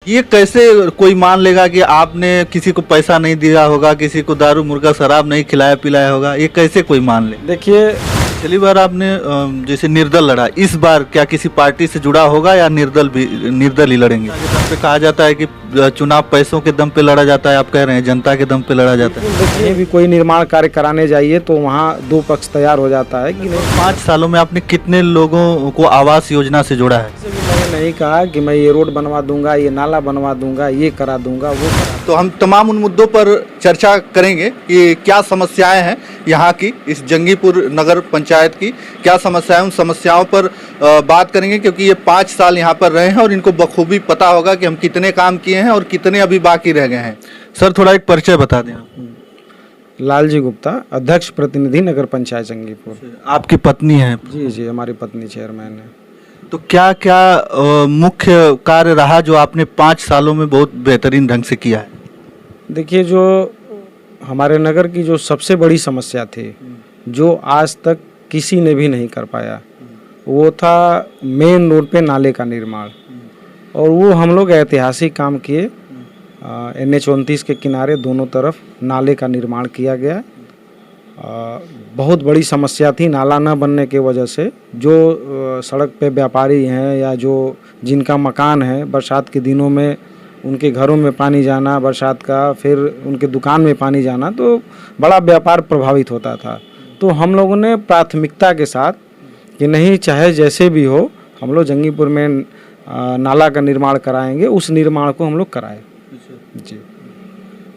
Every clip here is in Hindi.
ये कैसे कोई मान लेगा कि आपने किसी को पैसा नहीं दिया होगा, किसी को दारू मुर्गा शराब नहीं खिलाया पिलाया होगा, ये कैसे कोई मान ले? देखिए, पिछली बार आपने जैसे निर्दल लड़ा, इस बार क्या किसी पार्टी से जुड़ा होगा या निर्दल ही लड़ेंगे? पे कहा जाता है कि चुनाव पैसों के दम पे लड़ा जाता है, आप कह रहे हैं जनता के दम पे लड़ा जाता है। देखिए भी कोई निर्माण कार्य कराने जाइए तो वहाँ दो पक्ष तैयार हो जाता है कि नहीं। 5 सालों में आपने कितने लोगों को आवास योजना से जोड़ा है? मैंने नहीं कहा कि मैं ये रोड बनवा दूंगा, ये नाला बनवा दूंगा, ये करा दूंगा, वो करा। तो हम तमाम उन मुद्दों पर चर्चा करेंगे कि क्या समस्याएं हैं यहाँ की, इस जंगीपुर नगर पंचायत की क्या समस्याएं, उन समस्याओं पर बात करेंगे, क्योंकि ये 5 साल यहाँ पर रहे हैं और इनको बखूबी पता होगा कि हम कितने काम किए हैं और कितने अभी बाकी रह गए हैं। सर, थोड़ा एक परिचय बता दें। लालजी गुप्ता, अध्यक्ष प्रतिनिधि नगर पंचायत जंगीपुर। आपकी पत्नी है? जी, हमारी पत्नी चेयरमैन है। तो क्या क्या मुख्य कार्य रहा जो आपने 5 सालों में बहुत बेहतरीन ढंग से किया है? देखिए, जो हमारे नगर की जो सबसे बड़ी समस्या थी, जो आज तक किसी ने भी नहीं कर पाया, वो था मेन रोड पे नाले का निर्माण। और वो हम लोग ऐतिहासिक काम किए। NH-29 के किनारे दोनों तरफ नाले का निर्माण किया गया। बहुत बड़ी समस्या थी नाला न बनने की वजह से। जो सड़क पे व्यापारी हैं या जो जिनका मकान है, बरसात के दिनों में उनके घरों में पानी जाना, बरसात का, फिर उनके दुकान में पानी जाना, तो बड़ा व्यापार प्रभावित होता था। तो हम लोगों ने प्राथमिकता के साथ कि नहीं, चाहे जैसे भी हो, हम लोग जंगीपुर में नाला का निर्माण कराएंगे, उस निर्माण को हम लोग कराए। जी।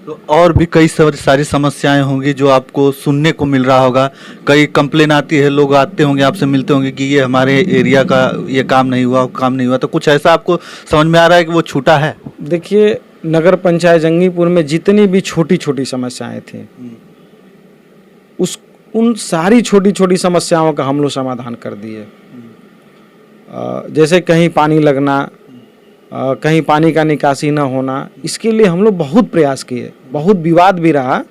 तो और भी कई सारी समस्याएं होंगी जो आपको सुनने को मिल रहा होगा। कई कंप्लेन आती है, लोग आते होंगे, आपसे मिलते होंगे कि ये हमारे एरिया का ये काम नहीं हुआ, काम नहीं हुआ। तो कुछ ऐसा आपको समझ में आ रहा है कि वो छूटा है? देखिए, नगर पंचायत जंगीपुर में जितनी भी छोटी छोटी समस्याएं थी, उन सारी छोटी छोटी समस्याओं का हम लोग समाधान कर दिए। जैसे कहीं पानी लगना, कहीं पानी का निकासी न होना, इसके लिए हम लोग बहुत प्रयास किए, बहुत विवाद भी रहा।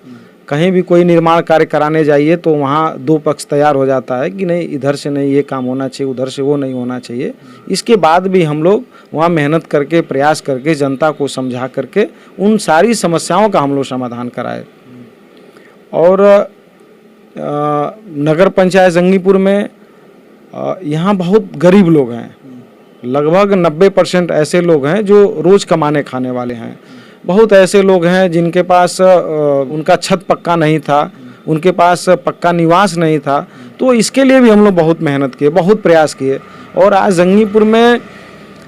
कहीं भी कोई निर्माण कार्य कराने जाइए तो वहाँ दो पक्ष तैयार हो जाता है कि नहीं, इधर से नहीं ये काम होना चाहिए, उधर से वो नहीं होना चाहिए। इसके बाद भी हम लोग वहाँ मेहनत करके, प्रयास करके, जनता को समझा करके उन सारी समस्याओं का हम लोग समाधान कराए। और नगर पंचायत जंगीपुर में यहाँ बहुत गरीब लोग हैं। लगभग 90% ऐसे लोग हैं जो रोज़ कमाने खाने वाले हैं। बहुत ऐसे लोग हैं जिनके पास उनका छत पक्का नहीं था, उनके पास पक्का निवास नहीं था। तो इसके लिए भी हम लोग बहुत मेहनत किए, बहुत प्रयास किए। और आज जंगीपुर में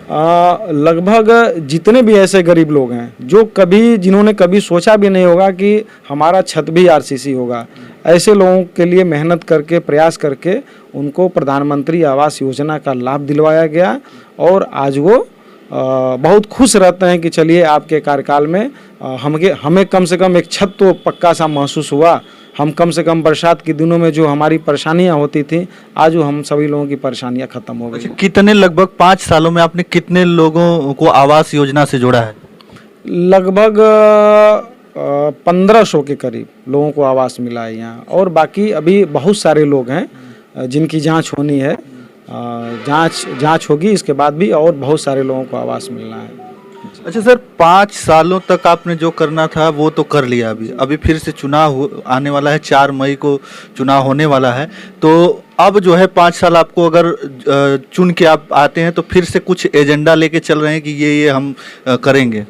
लगभग जितने भी ऐसे गरीब लोग हैं जो जिन्होंने कभी सोचा भी नहीं होगा कि हमारा छत भी RCC होगा, ऐसे लोगों के लिए मेहनत करके, प्रयास करके उनको प्रधानमंत्री आवास योजना का लाभ दिलवाया गया। और आज वो बहुत खुश रहते हैं कि चलिए आपके कार्यकाल में हमें कम से कम एक छत तो पक्का सा महसूस हुआ। हम कम से कम बरसात के दिनों में जो हमारी परेशानियां होती थी, आज वो हम सभी लोगों की परेशानियां खत्म हो गई। कितने, लगभग 5 सालों में आपने कितने लोगों को आवास योजना से जोड़ा है? लगभग 1500 के करीब लोगों को आवास मिला है यहाँ। और बाकी अभी बहुत सारे लोग हैं जिनकी जांच होनी है। जांच होगी, इसके बाद भी और बहुत सारे लोगों को आवास मिलना है। अच्छा सर, 5 सालों तक आपने जो करना था वो तो कर लिया। अभी फिर से चुनाव आने वाला है, 4 मई को चुनाव होने वाला है। तो अब जो है 5 साल आपको अगर चुन के आप आते हैं तो फिर से कुछ एजेंडा लेके चल रहे हैं कि ये हम करेंगे,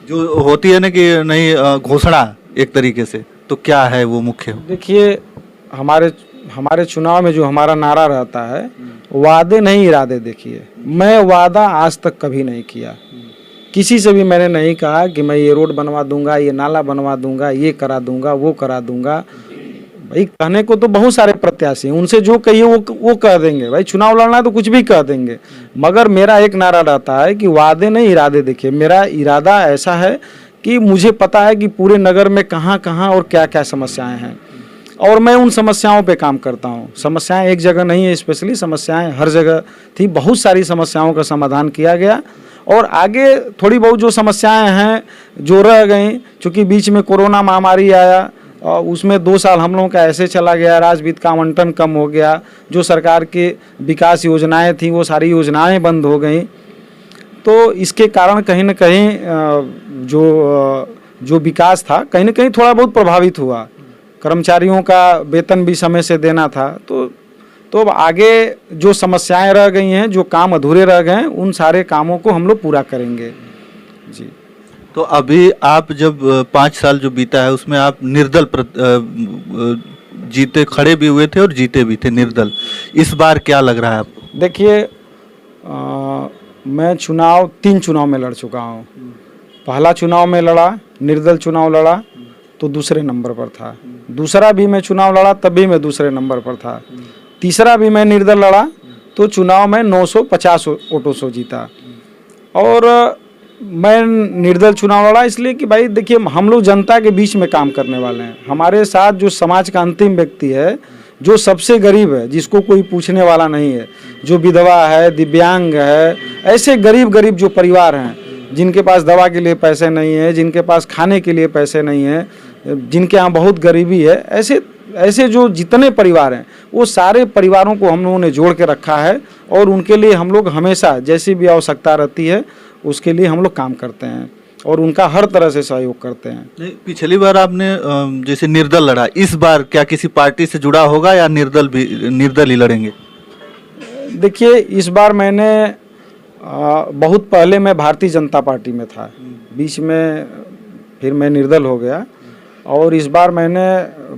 जो होती है ना कि नहीं, घोषणा एक तरीके से, तो क्या है वो मुख्य? देखिए, हमारे चुनाव में जो हमारा नारा रहता है, वादे नहीं इरादे। देखिए, मैं वादा आज तक कभी नहीं किया, किसी से भी मैंने नहीं कहा कि मैं ये रोड बनवा दूंगा, ये नाला बनवा दूंगा, ये करा दूंगा, वो करा दूंगा। भाई, कहने को तो बहुत सारे प्रत्याशी हैं, उनसे जो कहिए वो कह देंगे। भाई, चुनाव लड़ना है तो कुछ भी कह देंगे। मगर मेरा एक नारा रहता है कि वादे नहीं इरादे। देखिए, मेरा इरादा ऐसा है कि मुझे पता है कि पूरे नगर में कहाँ कहाँ और क्या क्या समस्याएं हैं, और मैं उन समस्याओं पे काम करता हूँ। समस्याएं एक जगह नहीं है, स्पेशली समस्याएं हर जगह थी। बहुत सारी समस्याओं का समाधान किया गया। और आगे थोड़ी बहुत जो समस्याएं हैं जो रह गई, चूँकि बीच में कोरोना महामारी आया और उसमें 2 साल हम लोगों का ऐसे चला गया, राजवित्त का आवंटन कम हो गया, जो सरकार की विकास योजनाएं थी वो सारी योजनाएं बंद हो गई। तो इसके कारण कहीं न कहीं जो विकास था कहीं न कहीं थोड़ा बहुत प्रभावित हुआ। कर्मचारियों का वेतन भी समय से देना था, तो अब आगे जो समस्याएं रह गई हैं, जो काम अधूरे रह गए हैं, उन सारे कामों को हम लोग पूरा करेंगे जी। तो अभी आप जब 5 साल जो बीता है उसमें आप निर्दल जीते, खड़े भी हुए थे और जीते भी थे निर्दल। इस बार क्या लग रहा है आपको? देखिए, मैं 3 चुनाव में लड़ चुका हूँ। पहला चुनाव में लड़ा, निर्दल चुनाव लड़ा तो दूसरे नंबर पर था। दूसरा भी मैं चुनाव लड़ा तब भी मैं दूसरे नंबर पर था। तीसरा भी मैं निर्दल लड़ा तो चुनाव में 950 वोटों से जीता। और मैं निर्दल चुनाव लड़ा इसलिए कि भाई देखिए, हम लोग जनता के बीच में काम करने वाले हैं। हमारे साथ जो समाज का अंतिम व्यक्ति है, जो सबसे गरीब है, जिसको कोई पूछने वाला नहीं है, जो विधवा है, दिव्यांग है, ऐसे गरीब जो परिवार हैं, जिनके पास दवा के लिए पैसे नहीं है, जिनके पास खाने के लिए पैसे नहीं है, जिनके यहाँ बहुत गरीबी है, ऐसे जो जितने परिवार हैं, वो सारे परिवारों को हम लोगों ने जोड़ के रखा है। और उनके लिए हम लोग हमेशा जैसी भी आवश्यकता रहती है उसके लिए हम लोग काम करते हैं और उनका हर तरह से सहयोग करते हैं। नहीं, पिछली बार आपने जैसे निर्दल लड़ा, इस बार क्या किसी पार्टी से जुड़ा होगा या निर्दल ही लड़ेंगे? देखिए, इस बार मैंने बहुत पहले मैं भारतीय जनता पार्टी में था, बीच में फिर मैं निर्दल हो गया और इस बार मैंने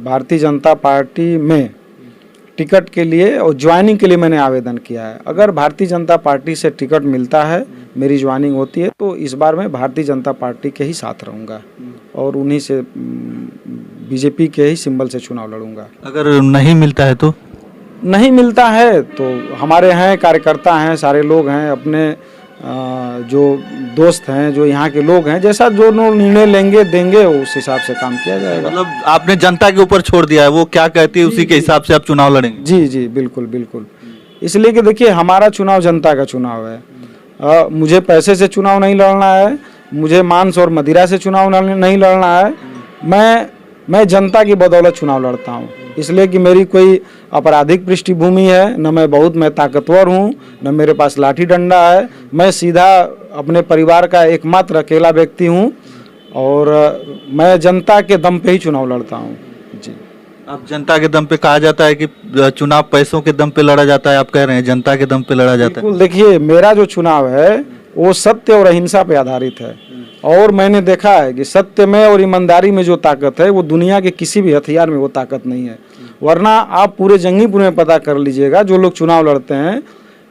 भारतीय जनता पार्टी में टिकट के लिए और ज्वाइनिंग के लिए मैंने आवेदन किया है। अगर भारतीय जनता पार्टी से टिकट मिलता है, मेरी ज्वाइनिंग होती है, तो इस बार मैं भारतीय जनता पार्टी के ही साथ रहूँगा और उन्हीं से बीजेपी के ही सिंबल से चुनाव लड़ूंगा। अगर नहीं मिलता है तो? नहीं मिलता है तो हमारे हैं कार्यकर्ता हैं, सारे लोग हैं, अपने जो दोस्त हैं, जो यहाँ के लोग हैं, जैसा जो निर्णय लेंगे देंगे उस हिसाब से काम किया जाएगा। मतलब आपने जनता के ऊपर छोड़ दिया है, वो क्या कहती है उसी के हिसाब से आप चुनाव लड़ेंगे? जी, बिल्कुल। इसलिए कि देखिए, हमारा चुनाव जनता का चुनाव है। मुझे पैसे से चुनाव नहीं लड़ना है, मुझे मांस और मदिरा से चुनाव नहीं लड़ना है। मैं जनता की बदौलत चुनाव लड़ता हूँ, इसलिए कि मेरी कोई आपराधिक पृष्ठभूमि है न, मैं ताकतवर हूँ, न मेरे पास लाठी डंडा है। मैं सीधा अपने परिवार का एकमात्र अकेला व्यक्ति हूँ और मैं जनता के दम पे ही चुनाव लड़ता हूँ जी। अब जनता के दम पे कहा जाता है कि चुनाव पैसों के दम पे लड़ा जाता है, आप कह रहे हैं जनता के दम पे लड़ा जाता है? देखिए, मेरा जो चुनाव है वो सत्य और अहिंसा पे आधारित है और मैंने देखा है कि सत्य में और ईमानदारी में जो ताकत है वो दुनिया के किसी भी हथियार में वो ताकत नहीं है। वरना आप पूरे जंगीपुर में पता कर लीजिएगा, जो लोग चुनाव लड़ते हैं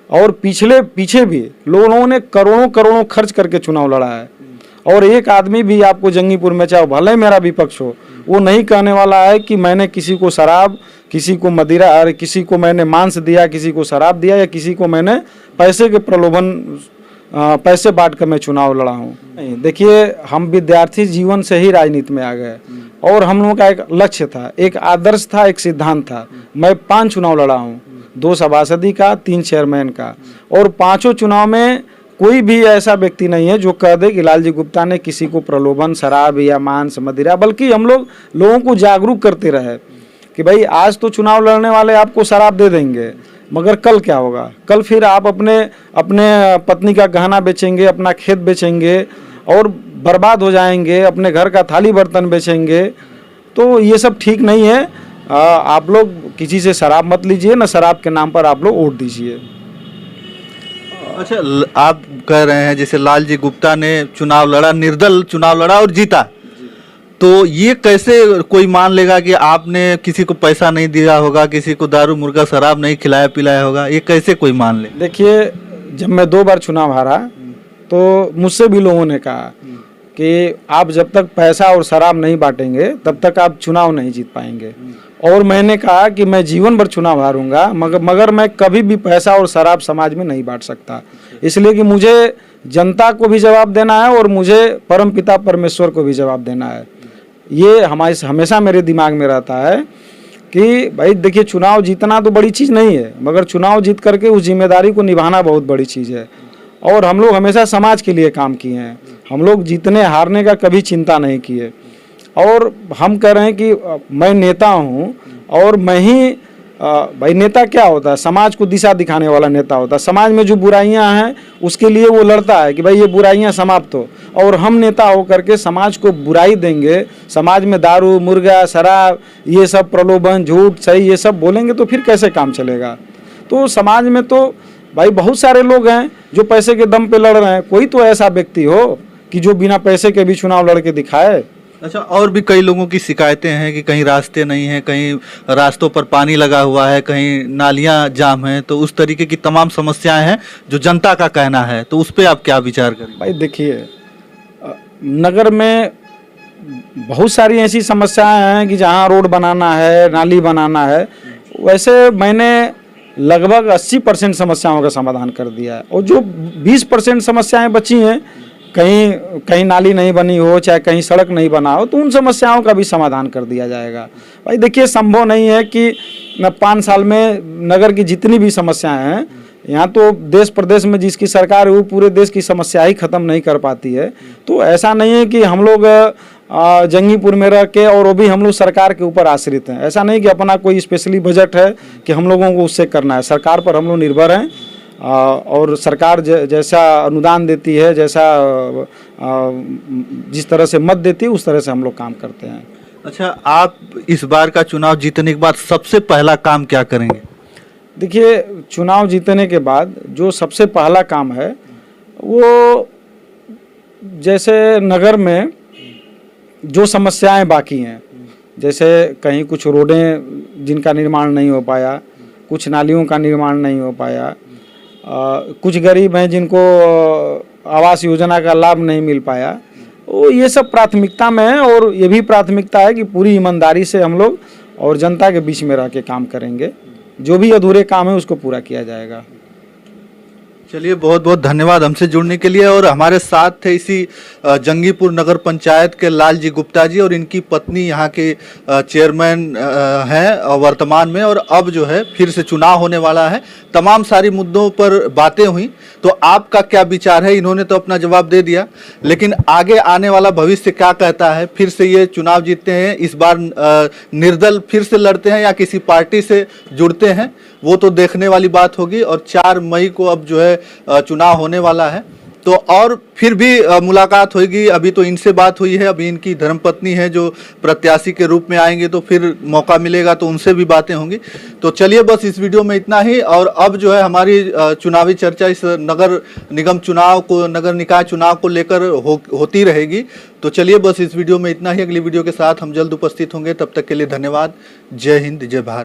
और पीछे भी लोगों ने करोड़ों खर्च करके चुनाव लड़ा है और एक आदमी भी आपको जंगीपुर में, चाहे भले मेरा विपक्ष हो, वो नहीं कहने वाला है कि मैंने किसी को शराब, किसी को मदिरा, और किसी को मैंने मांस दिया, किसी को शराब दिया या किसी को मैंने पैसे के प्रलोभन, पैसे बांट कर मैं चुनाव लड़ा हूँ। नहीं, देखिए, हम विद्यार्थी जीवन से ही राजनीति में आ गए और हम लोगों का एक लक्ष्य था, एक आदर्श था, एक सिद्धांत था। मैं 5 चुनाव लड़ा हूँ, 2 सभासदी का, 3 चेयरमैन का, और 5 चुनाव में कोई भी ऐसा व्यक्ति नहीं है जो कह दे कि लालजी गुप्ता ने किसी को प्रलोभन, शराब या मांस मदिरा, बल्कि हम लोगों को जागरूक करते रहे कि भाई आज तो चुनाव लड़ने वाले आपको शराब दे देंगे, मगर कल क्या होगा? कल फिर आप अपने पत्नी का गहना बेचेंगे, अपना खेत बेचेंगे और बर्बाद हो जाएंगे, अपने घर का थाली बर्तन बेचेंगे। तो ये सब ठीक नहीं है। आप लोग किसी से शराब मत लीजिए, ना शराब के नाम पर आप लोग वोट दीजिए। अच्छा, आप कह रहे हैं जैसे लालजी गुप्ता ने चुनाव लड़ा, निर्दल चुनाव लड़ा और जीता, तो ये कैसे कोई मान लेगा कि आपने किसी को पैसा नहीं दिया होगा, किसी को दारू मुर्गा शराब नहीं खिलाया पिलाया होगा? ये कैसे कोई मान ले? देखिए, जब मैं 2 बार चुनाव हारा तो मुझसे भी लोगों ने कहा कि आप जब तक पैसा और शराब नहीं बांटेंगे तब तक आप चुनाव नहीं जीत पाएंगे। और मैंने कहा कि मैं जीवन भर चुनाव हारूंगा, मगर मैं कभी भी पैसा और शराब समाज में नहीं बांट सकता, इसलिए कि मुझे जनता को भी जवाब देना है और मुझे परमपिता परमेश्वर को भी जवाब देना है। ये हमेशा मेरे दिमाग में रहता है कि भाई देखिए, चुनाव जीतना तो बड़ी चीज़ नहीं है, मगर चुनाव जीत करके उस जिम्मेदारी को निभाना बहुत बड़ी चीज़ है। और हम लोग हमेशा समाज के लिए काम किए हैं, हम लोग जीतने हारने का कभी चिंता नहीं किए। और हम कह रहे हैं कि मैं नेता हूँ और मैं ही भाई नेता क्या होता है, समाज को दिशा दिखाने वाला नेता होता है। समाज में जो बुराइयां हैं उसके लिए वो लड़ता है कि भाई ये बुराइयां समाप्त हो, और हम नेता होकर के समाज को बुराई देंगे, समाज में दारू मुर्गा शराब ये सब प्रलोभन झूठ सही ये सब बोलेंगे तो फिर कैसे काम चलेगा। तो समाज में तो भाई बहुत सारे लोग हैं जो पैसे के दम पे लड़ रहे हैं, कोई तो ऐसा व्यक्ति हो कि जो बिना पैसे के भी चुनाव लड़ के दिखाए। अच्छा, और भी कई लोगों की शिकायतें हैं कि कहीं रास्ते नहीं हैं, कहीं रास्तों पर पानी लगा हुआ है, कहीं नालियां जाम हैं, तो उस तरीके की तमाम समस्याएं हैं जो जनता का कहना है, तो उस पर आप क्या विचार करें? भाई देखिए, नगर में बहुत सारी ऐसी समस्याएं हैं कि जहां रोड बनाना है नाली बनाना है, वैसे मैंने लगभग 80% समस्याओं का समाधान कर दिया है, और जो 20% समस्याएं बची हैं, कहीं नाली नहीं बनी हो चाहे कहीं सड़क नहीं बना हो, तो उन समस्याओं का भी समाधान कर दिया जाएगा। भाई देखिए, संभव नहीं है कि 5 साल में नगर की जितनी भी समस्याएं हैं, यहाँ तो देश प्रदेश में जिसकी सरकार है वो पूरे देश की समस्या ही ख़त्म नहीं कर पाती है। तो ऐसा नहीं है कि हम लोग जंगीपुर में रह के, और वो भी हम लोग सरकार के ऊपर आश्रित हैं। ऐसा नहीं कि अपना कोई स्पेशली बजट है कि हम लोगों को उससे करना है, सरकार पर हम लोग निर्भर हैं, और सरकार जैसा अनुदान देती है, जैसा जिस तरह से मत देती है उस तरह से हम लोग काम करते हैं। अच्छा, आप इस बार का चुनाव जीतने के बाद सबसे पहला काम क्या करेंगे? देखिए, चुनाव जीतने के बाद जो सबसे पहला काम है वो, जैसे नगर में जो समस्याएं बाकी हैं, जैसे कहीं कुछ रोडें जिनका निर्माण नहीं हो पाया, कुछ नालियों का निर्माण नहीं हो पाया, कुछ गरीब हैं जिनको आवास योजना का लाभ नहीं मिल पाया, तो ये सब प्राथमिकता में है, और ये भी प्राथमिकता है कि पूरी ईमानदारी से हम लोग और जनता के बीच में रह के काम करेंगे। जो भी अधूरे काम है उसको पूरा किया जाएगा। चलिए, बहुत बहुत धन्यवाद हमसे जुड़ने के लिए। और हमारे साथ थे इसी जंगीपुर नगर पंचायत के लालजी गुप्ता जी, और इनकी पत्नी यहाँ के चेयरमैन हैं वर्तमान में, और अब जो है फिर से चुनाव होने वाला है। तमाम सारी मुद्दों पर बातें हुई, तो आपका क्या विचार है? इन्होंने तो अपना जवाब दे दिया, लेकिन आगे आने वाला भविष्य क्या कहता है? फिर से ये चुनाव जीतते हैं, इस बार निर्दल फिर से लड़ते हैं या किसी पार्टी से जुड़ते हैं, वो तो देखने वाली बात होगी। और 4 मई को अब जो है चुनाव होने वाला है, तो और फिर भी मुलाकात होगी। अभी तो इनसे बात हुई है, अभी इनकी धर्मपत्नी है जो प्रत्याशी के रूप में आएंगे, तो फिर मौका मिलेगा तो उनसे भी बातें होंगी। तो चलिए, बस इस वीडियो में इतना ही। और अब जो है हमारी चुनावी चर्चा इस नगर निगम चुनाव को, नगर निकाय चुनाव को लेकर होती रहेगी। तो चलिए, बस इस वीडियो में इतना ही। अगली वीडियो के साथ हम जल्द उपस्थित होंगे, तब तक के लिए धन्यवाद। जय हिंद, जय भारत।